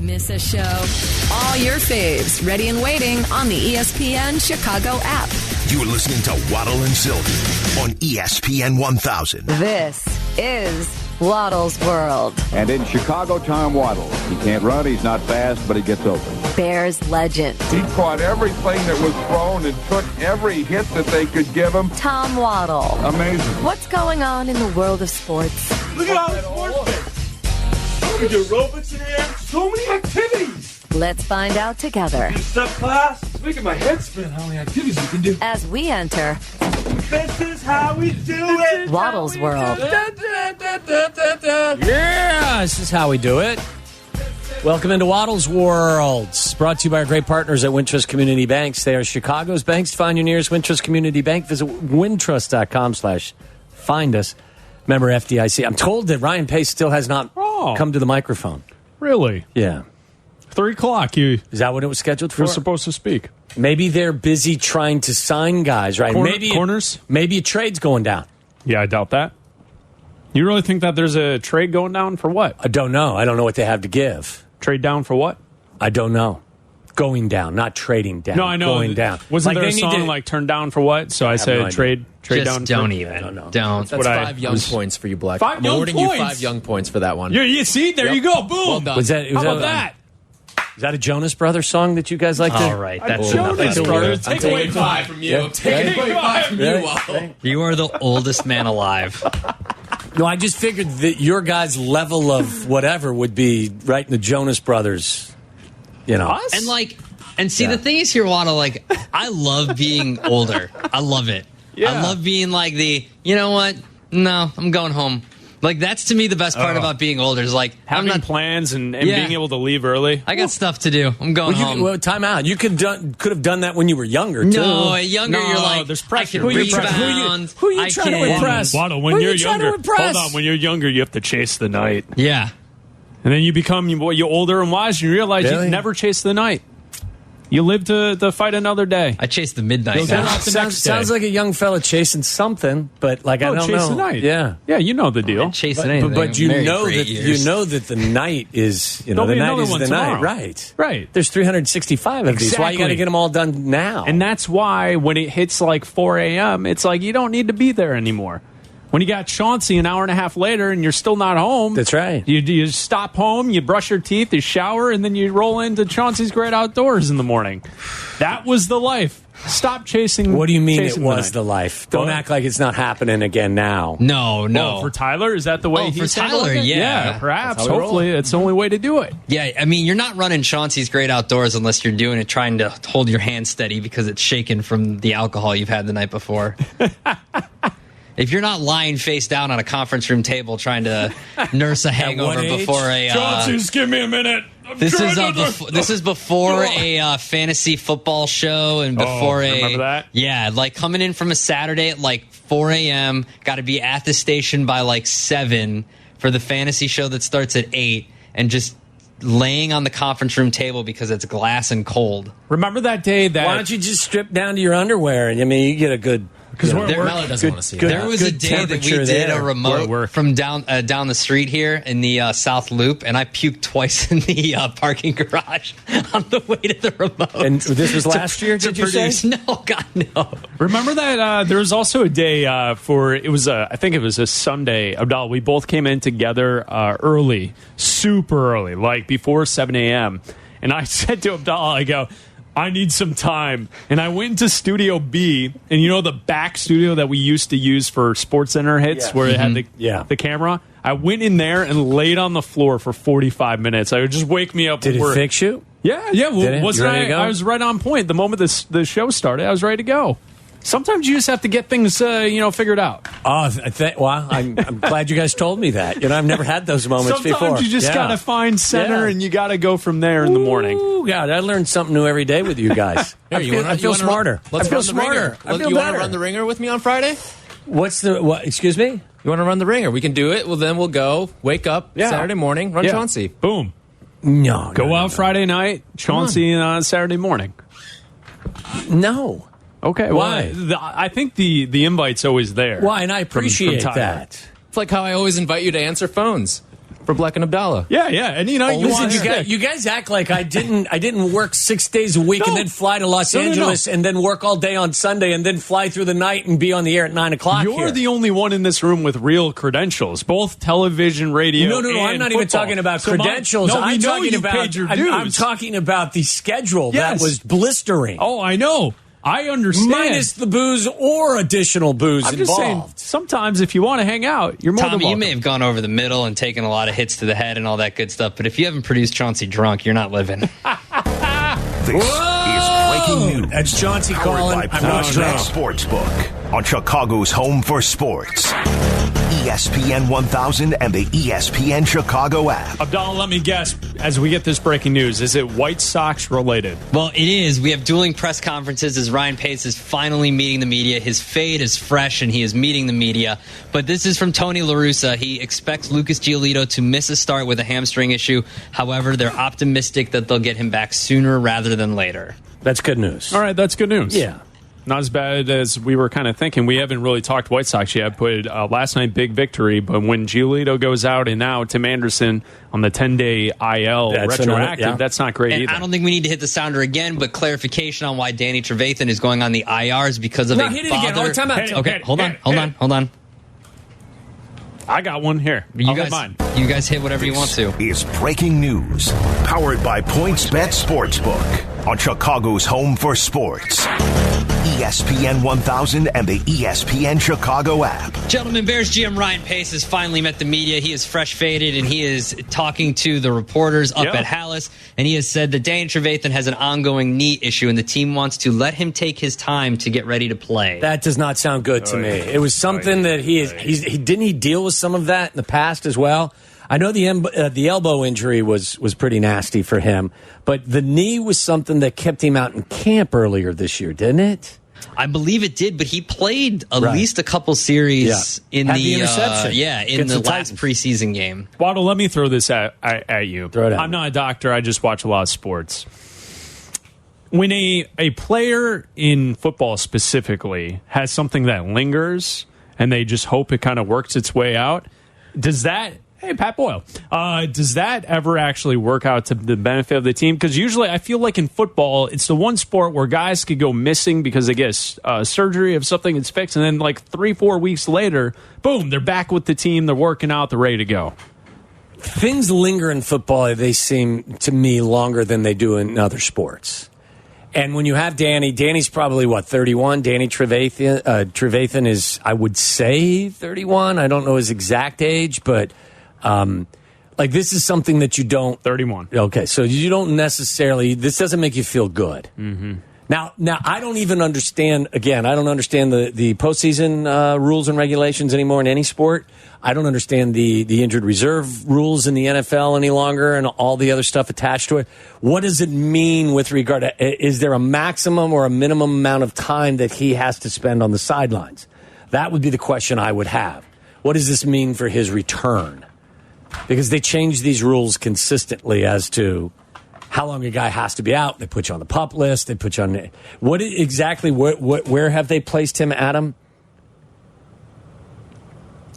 Miss a show? All your faves, ready and waiting on the ESPN Chicago app. You're listening to Waddle and Silvy on ESPN 1000. This is Waddle's World. And in Chicago, Tom Waddle. He can't run, he's not fast, but he gets open. Bears legend. He caught everything that was thrown and took every hit that they could give him. Tom Waddle. Amazing. What's going on in the world of sports? Look at all the sports things. We do aerobics in here. So many activities. Let's find out together. Step class. It's making my head spin how many activities we can do. As we enter This is how we do it. Waddle's World. Yeah, this is how we do it. Welcome into Waddle's World. It's brought to you by our great partners at Wintrust Community Banks. They are Chicago's banks. To find your nearest Wintrust Community Bank, visit wintrust.com/find us. Member FDIC. I'm told that Ryan Pace still has not come to the microphone. Really? Yeah. 3 o'clock. Is that what it was scheduled for? You're supposed to speak. Maybe they're busy trying to sign guys, right? Corners? Maybe a trade's going down. Yeah, I doubt that. You really think that there's a trade going down for what? I don't know. I don't know what they have to give. Trade down for what? I don't know. Going down, not trading down. No, I know. Going down. Wasn't there a song like "Turn Down for What"? So I said no trade Just down. don't for, even. No. Don't. That's 5 young points for you, Black. 5 I'm young awarding you points? 5 young points for that one. You see, there you go. Boom. Well done. Was that? How about that? Is that a Jonas Brothers song that you guys like to? All right, that's Jonas enough. Brothers. Take away 5 from you. Take away 5 from you, Waddle. You are the oldest man alive. No, I just figured that your guys' level of whatever would be right in the Jonas Brothers. You know, And see, the thing is here, Waddle, I love being older. I love it. Yeah. I love being like you know what? No, I'm going home. That's to me the best part about being older is Having plans and being able to leave early. I got stuff to do. I'm going home. Well, time out. You could have done that when you were younger, too. No, younger, you're like, there's pressure. I can rebound. Who are you trying to impress? Waddle, when Who are you're you trying to younger, impress? hold on. When you're younger, you have to chase the night, Yeah. and then you become you're older and wise, and you realize Really? you never chase the night. You live to fight another day. I chase the midnight. now. Sounds like a young fella chasing something, but I don't chase know. the night. Yeah. Yeah, you know the deal. Chasing anything. But you Married know for 8 that years. the night is There'll the be night another is one the tomorrow. night, right? Right. There's 365 of these. Why you got to Exactly. get them all done now? And that's why when it hits 4 a.m., it's you don't need to be there anymore. When you got Chauncey an hour and a half later and you're still not home. That's right. You stop home, you brush your teeth, you shower, and then you roll into Chauncey's Great Outdoors in the morning. That was the life. Stop chasing. What do you mean it chasing was night. the life? Don't act like it's not happening again now. No. Oh, for Tyler, is that the way For he's Tyler, handling it? yeah. Perhaps. That's how we Hopefully, it's the only way to do it. Yeah, I mean, you're not running Chauncey's Great Outdoors unless you're doing it trying to hold your hand steady because it's shaking from the alcohol you've had the night before. If you're not lying face down on a conference room table trying to nurse a hangover age? before a Chauncey's, give me a minute. this is before a fantasy football show and before remember that? Yeah, coming in from a Saturday at 4 a.m. Got to be at the station by 7 for the fantasy show that starts at 8, and just laying on the conference room table because it's glass and cold. Remember that day that... Why don't you just strip down to your underwear? I mean, you get a good... Because Mello doesn't want to see There that. was a good day that we temperature did there. a remote Work. from down the street here in the South Loop, and I puked twice in the parking garage on the way to the remote. And this was last year, did you say? No, God, no. Remember that there was also a day I think it was a Sunday, Abdallah, we both came in together early, super early, before 7 a.m. And I said to Abdallah, I go, I need some time. And I went into Studio B, and the back studio that we used to use for SportsCenter hits where it had the camera? I went in there and laid on the floor for 45 minutes. I would just wake me up. Did it fix you? Yeah. Did it? Wasn't You ready to go? I was right on point. The moment the show started, I was ready to go. Sometimes you just have to get things, figured out. Oh, I'm glad you guys told me that. I've never had those moments before. Sometimes you just got to find center and you got to go from there in the morning. Ooh, God, I learned something new every day with you guys. I feel smarter. Let's I feel run the smarter. ringer. I feel You want better. to run the ringer with me on Friday? What? Excuse me? You want to run the ringer? We can do it. Well, then we'll go, wake up Saturday morning, run Chauncey. Boom. No. Go out Friday night, Chauncey on Saturday morning. No. Okay. Why? Well, I think the invite's always there. Why? And I appreciate Tyler. that. It's like how I always invite you to answer phones. for Black and Abdallah. Yeah, and you you guys act like I didn't work 6 days a week and then fly to Los Angeles and then work all day on Sunday and then fly through the night and be on the air at 9 o'clock. You're the only one in this room with real credentials, both television, radio. No, and I'm not even football. talking about credentials. I'm talking about the schedule that was blistering. Oh, I know. I understand. Minus the booze or additional booze I'm involved. just saying, sometimes if you want to hang out, you're more than Tommy, welcome. you may have gone over the middle and taken a lot of hits to the head and all that good stuff, but if you haven't produced Chauncey drunk, you're not living. This is breaking news. That's Chauncey Powered calling. by I'm not drunk. Sportsbook on Chicago's home for sports. ESPN 1000 and the ESPN Chicago app. Abdallah, let me guess, as we get this breaking news, is it White Sox related? Well, it is. We have dueling press conferences as Ryan Pace is finally meeting the media. His fade is fresh and he is meeting the media. But this is from Tony La Russa. He expects Lucas Giolito to miss a start with a hamstring issue. However, they're optimistic that they'll get him back sooner rather than later. That's good news. All right, that's good news. Yeah. Not as bad as we were kind of thinking. We haven't really talked White Sox yet, but last night, big victory. But when Giolito goes out and now Tim Anderson on the 10-day IL retroactive, that's not great either. I don't think we need to hit the sounder again, but clarification on why Danny Trevathan is going on the IRs because of a hit it again. Oh, time out. Okay, hold on. I got one here. You guys hit whatever you want to. Is breaking news. Powered by PointsBet Sportsbook on Chicago's home for sports. ESPN 1000 and the ESPN Chicago app. Gentlemen, Bears GM Ryan Pace has finally met the media. He is fresh faded and he is talking to the reporters up at Hallis. And he has said that Danny Trevathan has an ongoing knee issue and the team wants to let him take his time to get ready to play. That does not sound good to me. It was something that he didn't he deal with some of that in the past as well. I know the elbow injury was pretty nasty for him, but the knee was something that kept him out in camp earlier this year, didn't it? I believe it did, but he played at least a couple series in the interception. in the last preseason game. Waddle, let me throw this at you. Throw it at I'm not a doctor. I just watch a lot of sports. When a player in football specifically has something that lingers and they just hope it kind of works its way out, does that... Hey, Pat Boyle. Does that ever actually work out to the benefit of the team? Because usually I feel like in football, it's the one sport where guys could go missing because they get surgery of something that's fixed, and then like 3-4 weeks later, boom, they're back with the team, they're working out, they're ready to go. Things linger in football, they seem to me longer than they do in other sports. And when you have Danny's probably, 31? Danny Trevathan is, I would say, 31. I don't know his exact age, but... this is something that you don't... 31. Okay, so you don't necessarily... This doesn't make you feel good. Mm-hmm. Now, I don't even understand... Again, I don't understand the postseason rules and regulations anymore in any sport. I don't understand the injured reserve rules in the NFL any longer and all the other stuff attached to it. What does it mean with regard to... Is there a maximum or a minimum amount of time that he has to spend on the sidelines? That would be the question I would have. What does this mean for his return? Because they change these rules consistently as to how long a guy has to be out. They put you on the PUP list. They put you on... What exactly... Where have they placed him, Adam?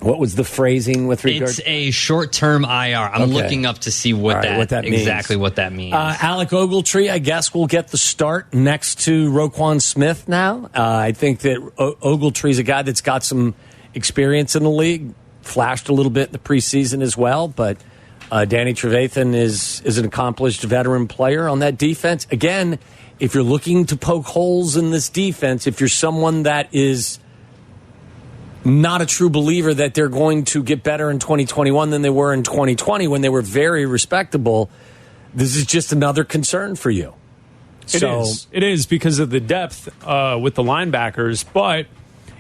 What was the phrasing with regard? It's a short-term IR. I'm looking up to see what that means. Exactly what that means. Alec Ogletree, I guess, will get the start next to Roquan Smith now. I think that Ogletree's a guy that's got some experience in the league. Flashed a little bit in the preseason as well, but Danny Trevathan is an accomplished veteran player on that defense. Again, if you're looking to poke holes in this defense, if you're someone that is not a true believer that they're going to get better in 2021 than they were in 2020 when they were very respectable, this is just another concern for you. It is because of the depth with the linebackers, but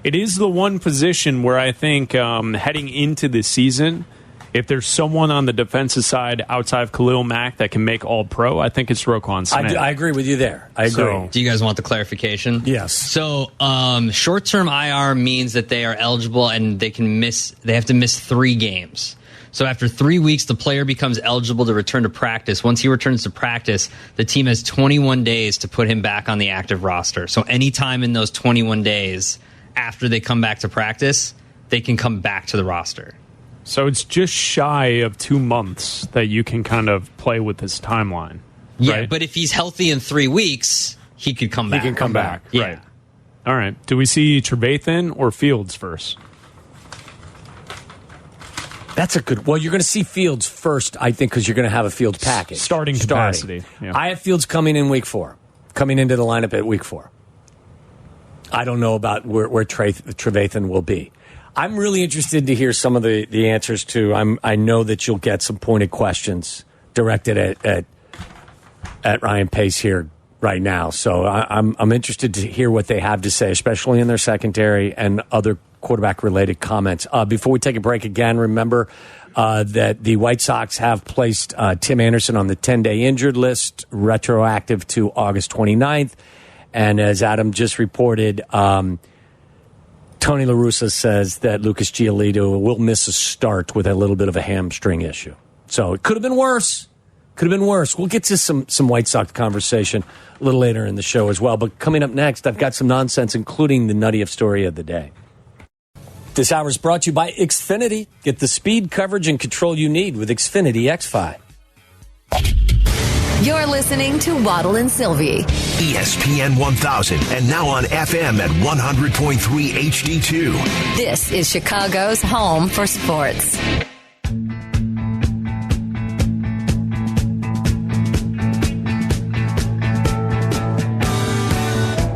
it is the one position where I think heading into the season, if there's someone on the defensive side outside of Khalil Mack that can make All-Pro, I think it's Roquan Smith. I agree with you there. I agree. So, do you guys want the clarification? Yes. So, short-term IR means that they are eligible and they have to miss 3 games. So after 3 weeks, the player becomes eligible to return to practice. Once he returns to practice, the team has 21 days to put him back on the active roster. So anytime in those 21 days after they come back to practice, they can come back to the roster. So it's just shy of 2 months that you can kind of play with this timeline. Yeah, right? but if he's healthy in 3 weeks, he could come back. He can come back. Yeah. Right. All right. Do we see Trevathan or Fields first? That's a good. Well, you're going to see Fields first, I think, because you're going to have a Fields package. Starting capacity. Yeah. I have Fields coming in week 4, coming into the lineup at week 4. I don't know about where Trevathan will be. I'm really interested to hear some of the answers to. I know that you'll get some pointed questions directed at Ryan Pace here right now. So I'm interested to hear what they have to say, especially in their secondary and other quarterback-related comments. Before we take a break again, remember that the White Sox have placed Tim Anderson on the 10-day injured list, retroactive to August 29th. And as Adam just reported, Tony La Russa says that Lucas Giolito will miss a start with a little bit of a hamstring issue. So it could have been worse. Could have been worse. We'll get to some White Sox conversation a little later in the show as well. But coming up next, I've got some nonsense, including the nuttiest story of the day. This hour is brought to you by Xfinity. Get the speed, coverage, and control you need with Xfinity X5. You're listening to Waddle and Sylvie. ESPN 1000 and now on FM at 100.3 HD2. This is Chicago's home for sports.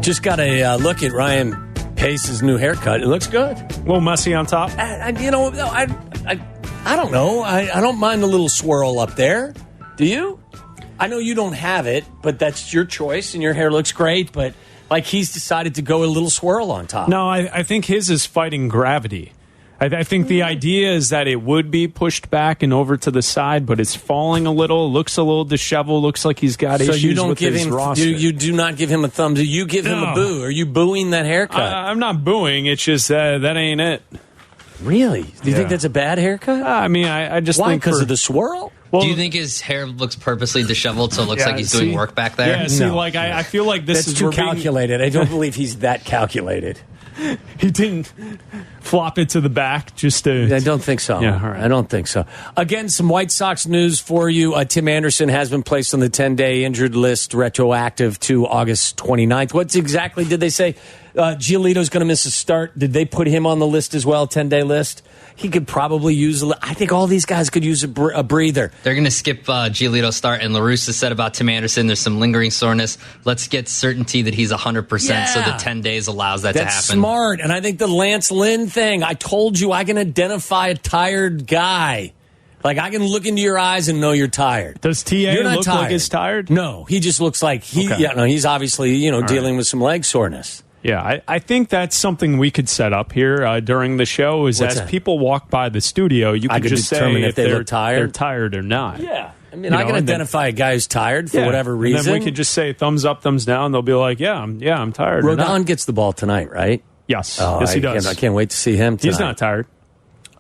Just got a look at Ryan Pace's new haircut. It looks good. A little messy on top. I don't know. I don't mind the little swirl up there. Do you? I know you don't have it, but that's your choice, and your hair looks great. But like he's decided to go a little swirl on top. No, I think his is fighting gravity. I think the idea is that it would be pushed back and over to the side, but it's falling a little. Looks a little disheveled. Looks like he's got issues you don't with give his him, roster. You do not give him a thumbs. You give him a boo. Are you booing that haircut? I'm not booing. It's just that ain't it. Really? Do you think that's a bad haircut? I mean, I just Why? think Because of the swirl? Well, do you think his hair looks purposely disheveled so it looks like he's doing work back there? Yeah, see, I feel like this is too calculated. I don't believe he's that calculated. He didn't flop it to the back just to... I don't think so. Yeah, all right. I don't think so. Again, some White Sox news for you. Tim Anderson has been placed on the 10-day injured list, retroactive to August 29th. What exactly did they say? Giolito's going to miss a start. Did they put him on the list as well, 10-day list? He could probably use I think all these guys could use a breather. They're going to skip Giolito's start, and La Russa said about Tim Anderson, there's some lingering soreness. Let's get certainty that he's 100%, so the 10 days allows that to happen. That's smart, and I think the Lance Lynn thing, I told you I can identify a tired guy. Like, I can look into your eyes and know you're tired. Does TA look like he's tired? No, he just looks like he's obviously, dealing with some leg soreness. Yeah, I think that's something we could set up here during the show is as people walk by the studio, you can just determine say if they look tired. They're tired or not. Yeah. I mean, I can identify a guy who's tired for whatever reason. And then we could just say thumbs up, thumbs down. They'll be like, I'm tired. Rodon gets the ball tonight, right? Yes. Oh, yes, he does. I can't wait to see him tonight. He's not tired.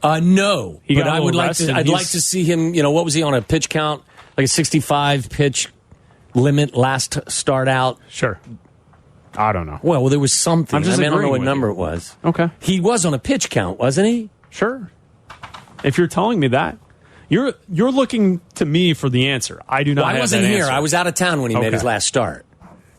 No. He but I would like to. I'd like to see him, what was he on a pitch count? Like a 65 pitch limit last start out? Sure. I don't know. Well, there was something. I don't know what number it was. Okay. He was on a pitch count, wasn't he? Sure. If you're telling me that. You're looking to me for the answer. I do not have that answer. I wasn't here. I was out of town when he made his last start.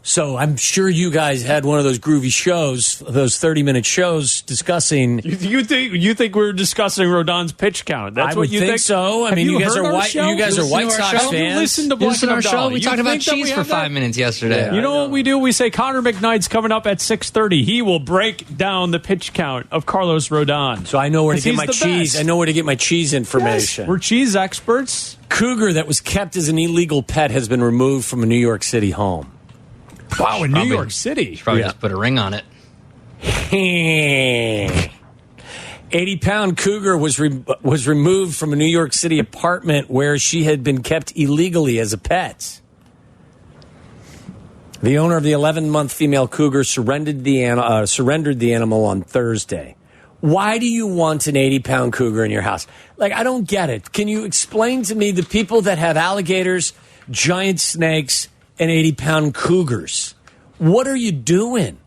So I'm sure you guys had one of those groovy shows, those 30-minute shows discussing. You think we're discussing Rodon's pitch count? That's what you think. So. I mean, you guys are White Sox fans. You listen to our show. We talked about cheese for 5 minutes yesterday. Yeah, you know what we do? We say Connor McKnight's coming up at 6:30. He will break down the pitch count of Carlos Rodon. So I know where to get my cheese. I know where to get my cheese information. Yes, we're cheese experts. Cougar that was kept as an illegal pet has been removed from a New York City home. Wow, in New York City. Probably just put a ring on it. 80-pound cougar was removed from a New York City apartment where she had been kept illegally as a pet. The owner of the 11-month female cougar surrendered the animal on Thursday. Why do you want an 80-pound cougar in your house? Like, I don't get it. Can you explain to me the people that have alligators, giant snakes, and 80-pound cougars? What are you doing?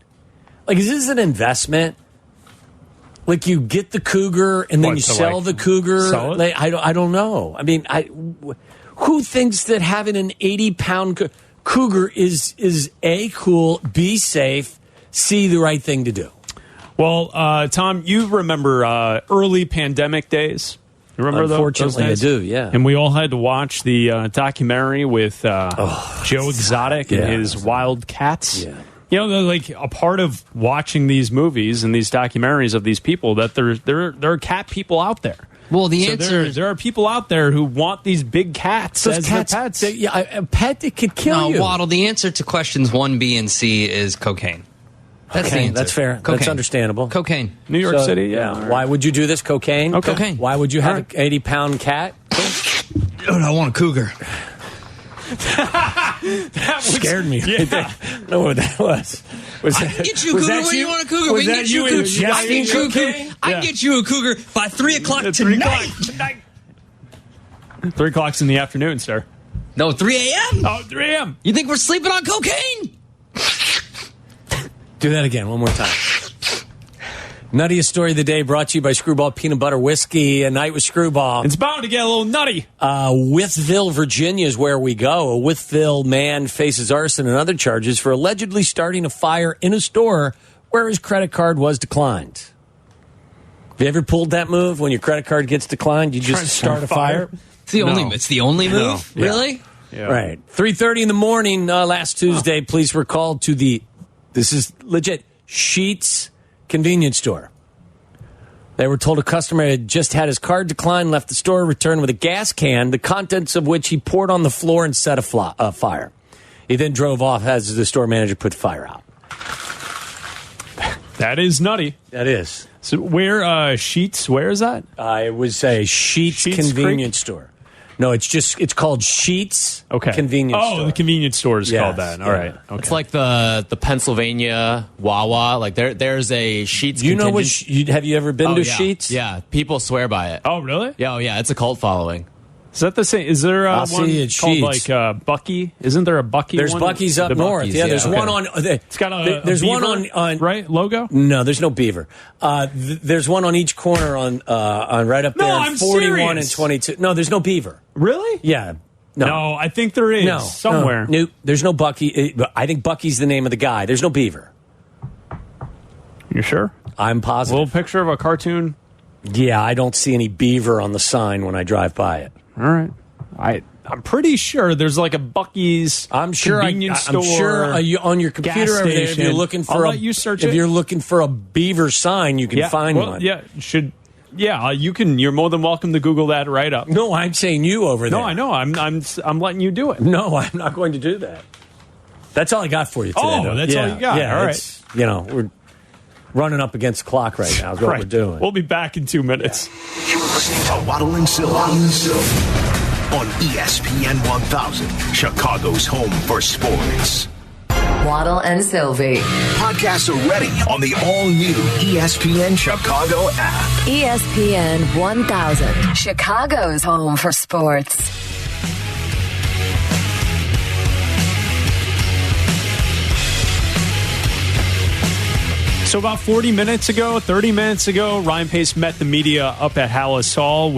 Like, is this an investment? Like you get the cougar and then you sell the cougar. Sell it? Like, I don't know. I mean, who thinks that having an 80-pound cougar is A, cool, B, safe, C, the right thing to do? Well, Tom, you remember early pandemic days? You remember those Unfortunately, days? I do, yeah. And we all had to watch the documentary with Joe Exotic and his wild cats. Yeah. You know, they're like a part of watching these movies and these documentaries of these people that there are cat people out there. Well, the answer there are people out there who want these big cats as their pets. A pet that could kill you. No, Waddle, the answer to questions 1, B, and C is cocaine. That's the answer. That's fair. Cocaine. That's understandable. Cocaine. New York City, yeah. Why would you do this? Cocaine? Okay. Cocaine. Why would you have an 80-pound cat? Dude, I want a cougar. That Scared me. Yeah. I don't know what that was. I can get you a cougar when you want a cougar. We can get you a cougar. I can get you a cougar by 3 o'clock tonight. 3 o'clock's in the afternoon, sir. No, 3 a.m.? Oh, 3 a.m. You think we're sleeping on cocaine? Do that again, one more time. Nuttiest story of the day brought to you by Screwball Peanut Butter Whiskey. A night with Screwball. It's bound to get a little nutty. Wytheville, Virginia is where we go. A Wytheville man faces arson and other charges for allegedly starting a fire in a store where his credit card was declined. Have you ever pulled that move when your credit card gets declined? You just start a fire? It's the only move? No. Really? Yeah. Right. 3:30 in the morning last Tuesday, police were called to this is legit, Sheetz convenience store. They were told a customer had just had his card declined, left the store, returned with a gas can, the contents of which he poured on the floor and set a fire. He then drove off as the store manager put the fire out. That is nutty. That is. So where, Sheetz, where is that? It was a Sheetz convenience store. No, it's called Sheetz convenience store. Oh, the convenience store is called that. All right. Okay. It's like the Pennsylvania Wawa. Like there's a Sheetz. You know what? Have you ever been to Sheetz? Yeah, people swear by it. Oh, really? Yeah, it's a cult following. Is that the same? Is there one called Sheetz. like Bucky? Isn't there a Bucky? There's one? Bucky's up north. Buc-ee's, Yeah, there's one on. It's got a there's beaver, one on right logo. No, there's no beaver. There's one on each corner on right up there. No, on I'm 41 serious. and 22. No, there's no beaver. Really? Yeah. No, I think there is somewhere. No, there's no Bucky. I think Bucky's the name of the guy. There's no beaver. You sure? I'm A positive. little picture of a cartoon. Yeah, I don't see any beaver on the sign when I drive by it. All right. I'm pretty sure there's like a Bucky's convenience store. I'm sure on your computer over there, if you're looking for you're looking for a beaver sign, you can find one. Yeah, you can. You're more than welcome to Google that right up. No, I'm saying you over there. No, I know. I'm letting you do it. No, I'm not going to do that. That's all I got for you today. Oh, that's all you got. Yeah, all right. We're running up against the clock right now is what we're doing. We'll be back in 2 minutes. You're listening to Waddle and Silva on ESPN 1000, Chicago's home for sports. Waddle and Sylvie. Podcasts are ready on the all-new ESPN Chicago app. ESPN 1000, Chicago's home for sports. So about 30 minutes ago, Ryan Pace met the media up at Hallis Hall.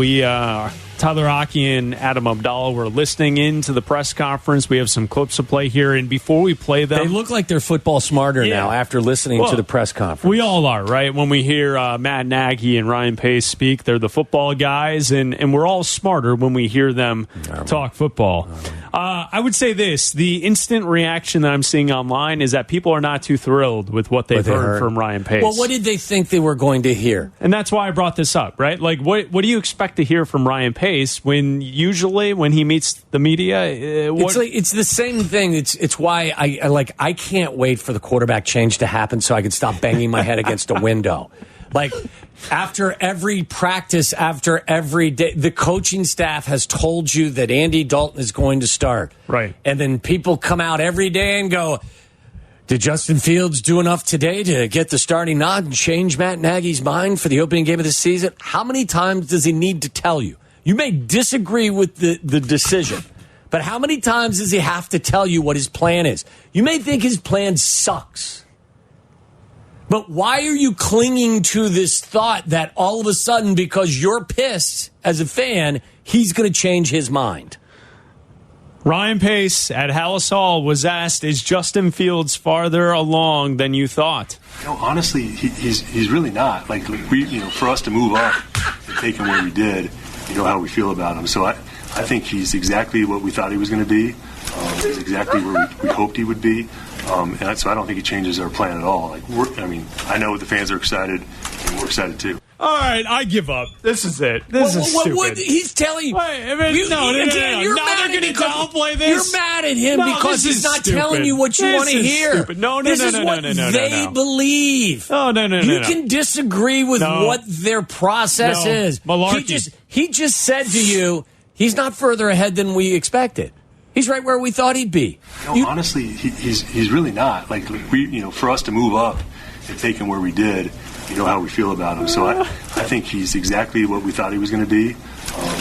Tyler Aki and Adam Abdallah were listening in to the press conference. We have some clips to play here, and before we play them... They look like they're football smarter now after listening to the press conference. We all are, right? When we hear Matt Nagy and Ryan Pace speak, they're the football guys, and we're all smarter when we hear them talk football. I would say this, the instant reaction that I'm seeing online is that people are not too thrilled with what they've heard from Ryan Pace. Well, what did they think they were going to hear? And that's why I brought this up, right? Like, what do you expect to hear from Ryan Pace when usually when he meets the media? It's the same thing. It's why I can't wait for the quarterback change to happen so I can stop banging my head against a window. Like, after every practice, after every day, the coaching staff has told you that Andy Dalton is going to start. Right. And then people come out every day and go, did Justin Fields do enough today to get the starting nod and change Matt Nagy's mind for the opening game of the season? How many times does he need to tell you? You may disagree with the decision, but how many times does he have to tell you what his plan is? You may think his plan sucks. But why are you clinging to this thought that all of a sudden, because you're pissed as a fan, he's going to change his mind? Ryan Pace at Hallis Hall was asked, is Justin Fields farther along than you thought? Honestly, he's really not. Like, for us to move up and take him where we did, how we feel about him. So I think he's exactly what we thought he was going to be. He's exactly where we hoped he would be. And so I don't think it changes our plan at all. I know the fans are excited, and we're excited too. All right, I give up. This is it. This is stupid. He's telling you. No. You're now mad they're going to downplay this. You're mad at him because he's not telling you what you want to hear. Stupid. No. This is what they believe. No. You can disagree with what their process is. Malarkey. He just said to you, he's not further ahead than we expected. He's right where we thought he'd be. Honestly, he's really not. Like, for us to move up and take him where we did, how we feel about him. So I think he's exactly what we thought he was going to be.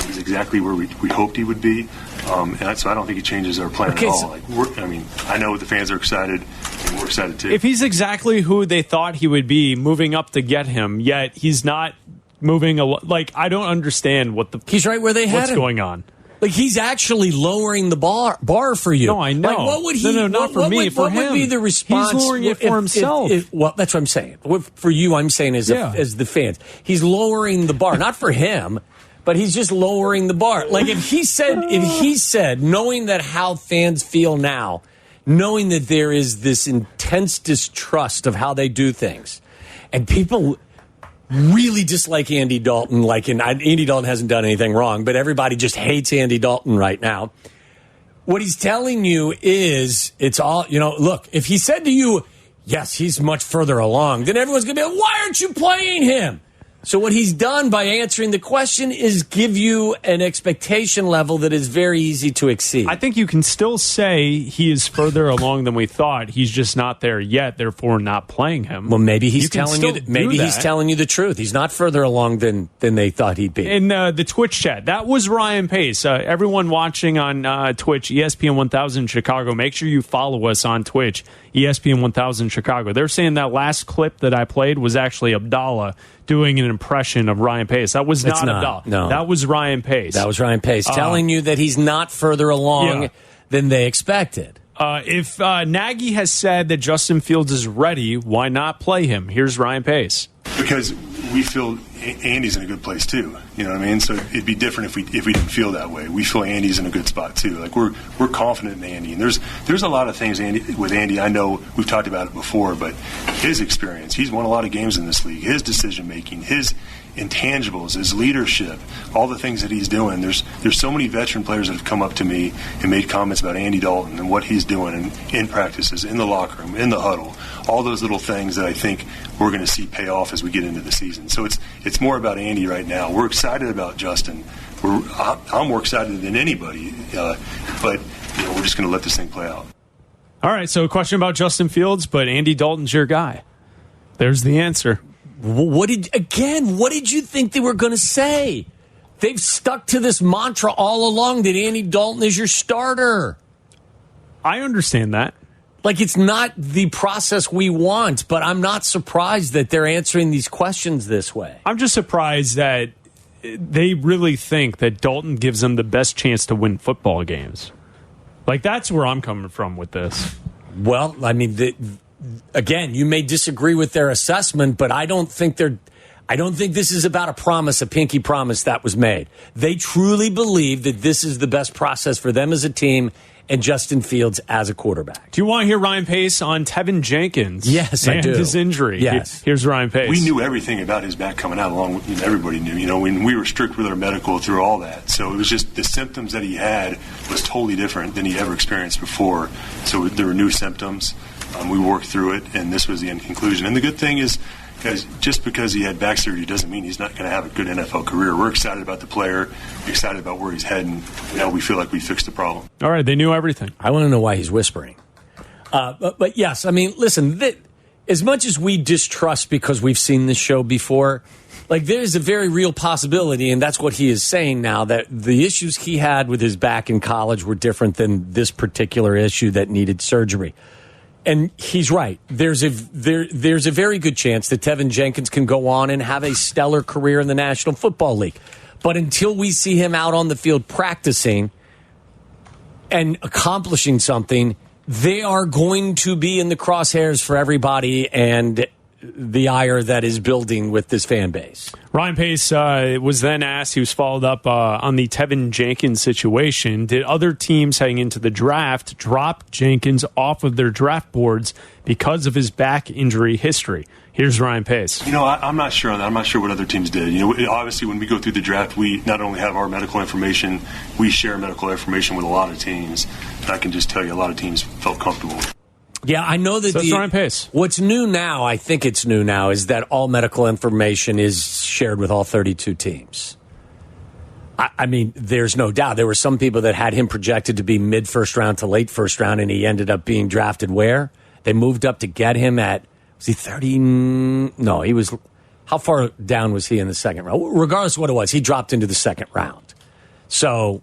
He's exactly where we hoped he would be. And so I don't think it changes our plan at all. I know the fans are excited, and we're excited too. If he's exactly who they thought he would be, moving up to get him, yet he's not moving. I don't understand he's right where they had what's him. going on. Like, he's actually lowering the bar for you. No, I know. Like, what would he? No, not for me. For him, what would be the response? He's lowering it for himself. Well, that's what I'm saying. For you, I'm saying as the fans, he's lowering the bar. Not for him, but he's just lowering the bar. Like, if he said, knowing that how fans feel now, knowing that there is this intense distrust of how they do things, and people really dislike Andy Dalton. Andy Dalton hasn't done anything wrong, but everybody just hates Andy Dalton right now. What he's telling you is, it's all, look, if he said to you, yes, he's much further along, then everyone's going to be like, why aren't you playing him? So what he's done by answering the question is give you an expectation level that is very easy to exceed. I think you can still say he is further along than we thought. He's just not there yet, therefore not playing him. Well, maybe he's telling you. He's telling you the truth. He's not further along than they thought he'd be. In the Twitch chat, that was Ryan Pace. Everyone watching on Twitch, ESPN 1000 Chicago. Make sure you follow us on Twitch, ESPN 1000 Chicago. They're saying that last clip that I played was actually Abdallah doing an impression of Ryan Pace. That was not Abdallah. No. That was Ryan Pace. That was Ryan Pace telling you that he's not further along than they expected. If Nagy has said that Justin Fields is ready, why not play him? Here's Ryan Pace. Because we feel Andy's in a good place too. You know what I mean? So it'd be different if we didn't feel that way. We feel Andy's in a good spot too. Like, we're confident in Andy. And there's a lot of things with Andy. I know we've talked about it before, but his experience, he's won a lot of games in this league. His decision making, his intangibles, his leadership, all the things that he's doing. There's so many veteran players that have come up to me and made comments about Andy Dalton and what he's doing in practices, in the locker room, in the huddle, all those little things that I think we're going to see pay off as we get into the season. So it's more about Andy right now. We're excited about Justin. I'm more excited than anybody, but we're just going to let this thing play out. All right, so a question about Justin Fields, but Andy Dalton's your guy. There's the answer. What did you think they were going to say? They've stuck to this mantra all along that Andy Dalton is your starter. I understand that. Like, it's not the process we want, but I'm not surprised that they're answering these questions this way. I'm just surprised that they really think that Dalton gives them the best chance to win football games. Like, that's where I'm coming from with this. Well, I mean, again, you may disagree with their assessment, but I don't think this is about a promise, a pinky promise that was made. They truly believe that this is the best process for them as a team and Justin Fields as a quarterback. Do you want to hear Ryan Pace on Tevin Jenkins? Yes, I do. And his injury. Yes. Here's Ryan Pace. We knew everything about his back coming out, along with everybody knew. When we were strict with our medical through all that. So it was just the symptoms that he had was totally different than he ever experienced before. So there were new symptoms. We worked through it, and this was the end conclusion. And the good thing is, guys, just because he had back surgery doesn't mean he's not going to have a good NFL career. We're excited about the player, excited about where he's heading. Now we feel like we fixed the problem. All right, they knew everything. I want to know why he's whispering. But yes, I mean, listen, as much as we distrust because we've seen this show before, like, there's a very real possibility, and that's what he is saying now, that the issues he had with his back in college were different than this particular issue that needed surgery. And he's right. There's a very good chance that Tevin Jenkins can go on and have a stellar career in the National Football League. But until we see him out on the field practicing and accomplishing something, they are going to be in the crosshairs for everybody and the ire that is building with this fan base. Ryan Pace was then asked, he was followed up on the Tevin Jenkins situation. Did other teams heading into the draft drop Jenkins off of their draft boards because of his back injury history? Here's Ryan Pace. I'm not sure on that. I'm not sure what other teams did. Obviously, when we go through the draft, we not only have our medical information, we share medical information with a lot of teams. And I can just tell you a lot of teams felt comfortable. Yeah, I know that that's Ryan Pace. What's new now, I think it's new now, is that all medical information is shared with all 32 teams. I mean, there's no doubt. There were some people that had him projected to be mid-first round to late first round, and he ended up being drafted where? They moved up to get him at, was he 30? No, he was, how far down was he in the second round? Regardless of what it was, he dropped into the second round. So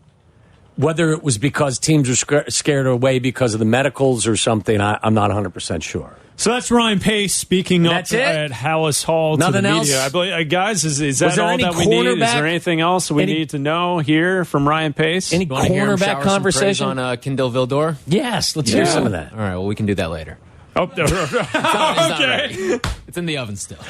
whether it was because teams were scared away because of the medicals or something, I'm not 100% sure. So that's Ryan Pace speaking up at Hallis Hall to the media. I believe, guys, is that all that we need? Is there anything else we need to know here from Ryan Pace? Any cornerback conversation on Kendall Vildor? Yes, let's hear some of that. All right, well, we can do that later. Oh, okay. It's in the oven still.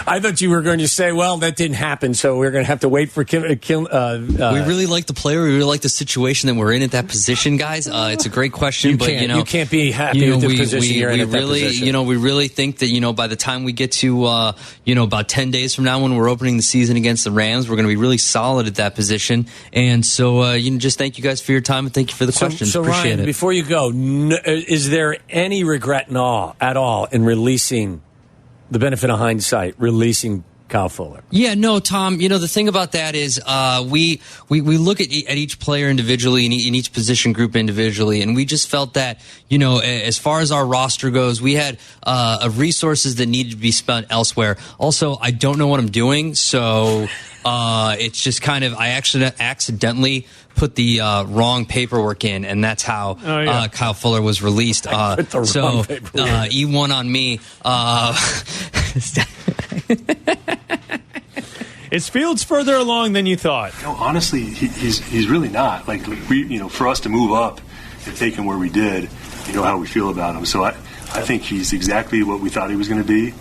I thought you were going to say, well, that didn't happen, so we're going to have to wait for we really like the player. We really like the situation that we're in at that position, guys. It's a great question, you can't be happy with the position you're in at that position. We really think that, by the time we get to, about 10 days from now when we're opening the season against the Rams, we're going to be really solid at that position. And so, just thank you guys for your time and thank you for the questions. So Appreciate Ryan, it. before you go, is there any regret at all in releasing the benefit of hindsight, releasing Kyle Fuller? Yeah, no, Tom, the thing about that is we look at each player individually and in each position group individually, and we just felt that, as far as our roster goes, we had resources that needed to be spent elsewhere. Also, I don't know what I'm doing, so it's just kind of, I actually accidentally put the wrong paperwork in, and that's how Kyle Fuller was released. So E1 on me. Is Fields further along than you thought? Honestly, he's really not. For us to move up and take him where we did, how we feel about him. So I think he's exactly what we thought he was going to be.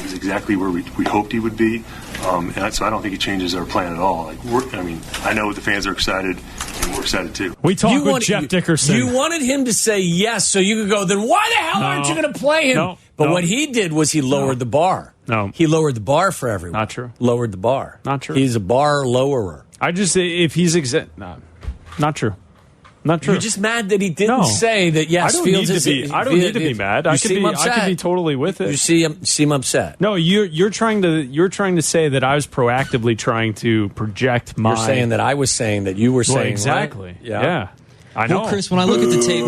He's exactly where we hoped he would be. And so I don't think it changes our plan at all. I know the fans are excited, and we're excited too. We talked with Jeff Dickerson. You wanted him to say yes, so you could go, then why the hell aren't you going to play him? But what he did was he lowered the bar. No. He lowered the bar for everyone. Not true. Lowered the bar. Not true. He's a bar lowerer. If he's not true. Not true. You're just mad that he didn't say that. Yes, Fields is. I don't need to be mad. I could be totally with it. You see him upset. No, you're trying to say that I was proactively trying to project my. You're saying that I was saying that you were saying exactly. Right? Yeah. I know. Well, Chris, when I look at the tape,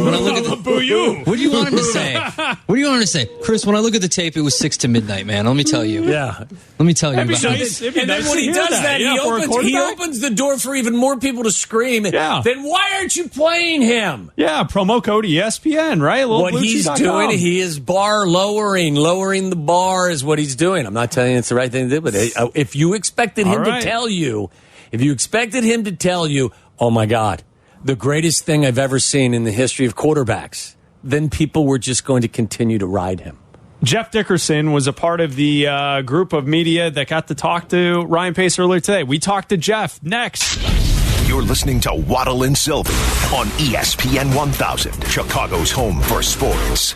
boo you. What do you want him to say? What do you want him to say, Chris? When I look at the tape, it was 6 to midnight, man. Let me tell you. Yeah. Let me tell you. It'd be nice. And then when he does that, he opens the door for even more people to scream. Yeah. Then why aren't you playing him? Yeah. Promo code ESPN. Right. What he's doing, he is bar lowering the bar is what he's doing. I'm not telling you it's the right thing to do, but if you expected him to tell you, oh my God, the greatest thing I've ever seen in the history of quarterbacks, then people were just going to continue to ride him. Jeff Dickerson was a part of the group of media that got to talk to Ryan Pace earlier today. We talked to Jeff next. You're listening to Waddle and Sylvie on ESPN 1000, Chicago's home for sports.